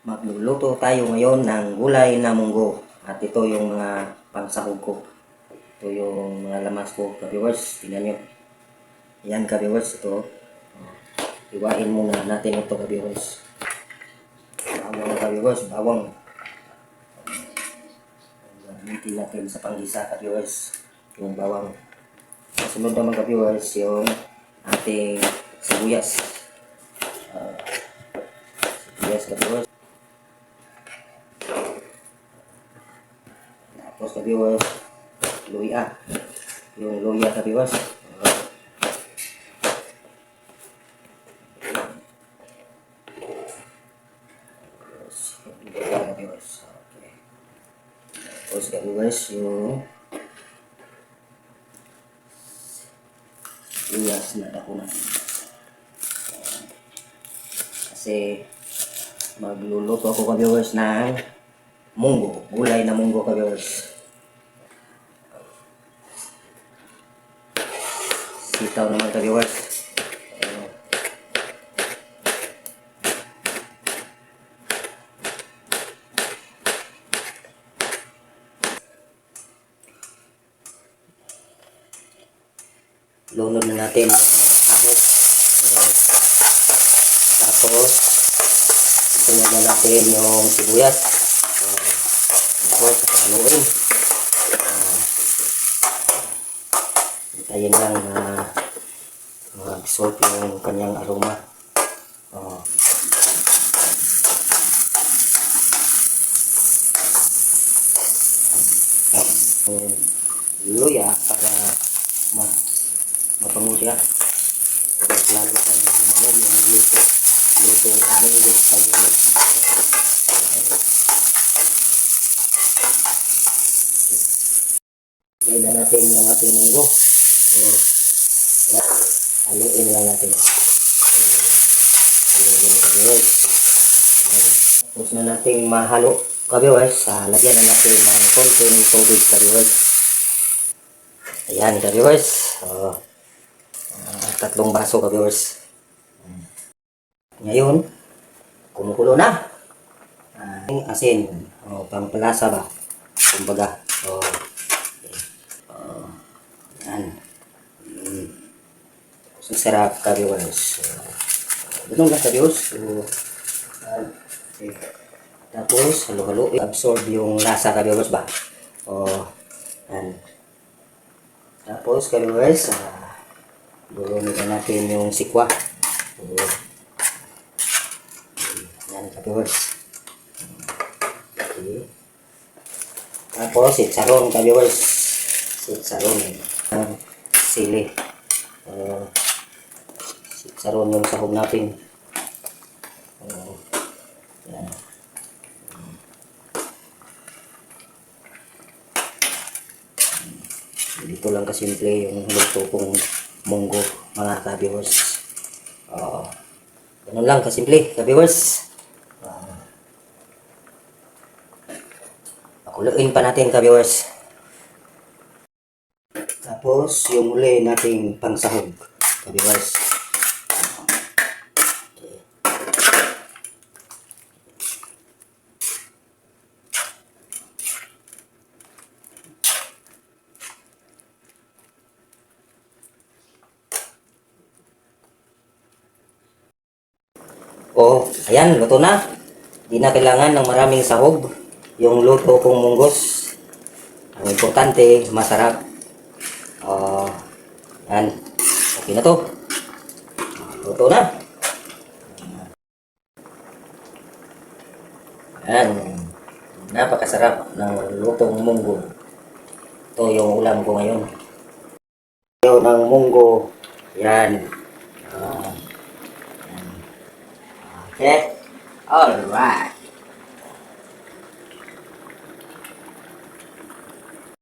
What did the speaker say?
Magluluto tayo ngayon ng gulay na munggo. At ito yung mga pangsahog ko. Ito yung mga lamas ko, ka-viewers. Tingnan nyo. Yan, ka-viewers. Ito. Iwain muna natin ito, ka-viewers. Bawang, ka-viewers. Bawang. Gamitin natin sa panggisa, ka-viewers. Yung bawang. Kasunod naman, ka-viewers, yung ating sibuyas. Sibuyas, ka-viewers. Tapos ka-viewers, luya. Yung luya ka-viewers. Luya ka-viewers. Okay. Tapos ka-viewers, yung luyas na dako na. Kasi magluluto ako ka-viewers ng munggo. Gulay na munggo ka-viewers. Sitaw naman ka-viewers. Lunod na natin ang ahok. Tapos isunod na natin yung sibuyas. Tapos haluin. Hintayin lang na mag-sort yung kanyang aroma. Luya para mapango siya. Lalo sa mga yung luto ang munggo. Kaya na natin yung ating munggo. Haluin lang natin. Tapos na natin mahalo ka-viewers. Lagyan na natin ng konting tubig ka-viewers. Ayan ka-viewers. 3 baso ka-viewers. Ngayon, kumukulo na. Asin. Pampalasa ba? Kumbaga. Yan. Sarap ka-viewers. Ganun lang ka-viewers. Tapos, halo-halo. Absorb yung lasa ka-viewers ba? Yan. Tapos ka-viewers, lulunin na natin yung sikwa. Yan ka-viewers. Okay. Tapos, sitsaron ka-viewers. Sitsaron. Sili. Sitsaron yung sahog natin. Yan. Dito lang kasimple yung luto kong munggo mga ka-viewers. Ganun lang kasimple ka-viewers. Pakuluin pa natin ka-viewers. Tapos yung uli nating pangsahog ka-viewers. Ayan, luto na. Di na kailangan ng maraming sahog. Yung luto kong munggos. Ang importante, masarap. Yan. Okay na to. Luto na. Yan. Napakasarap ng lutong munggo. Ito yung ulam ko ngayon. Yung ng munggo. Yan. Okay. All right.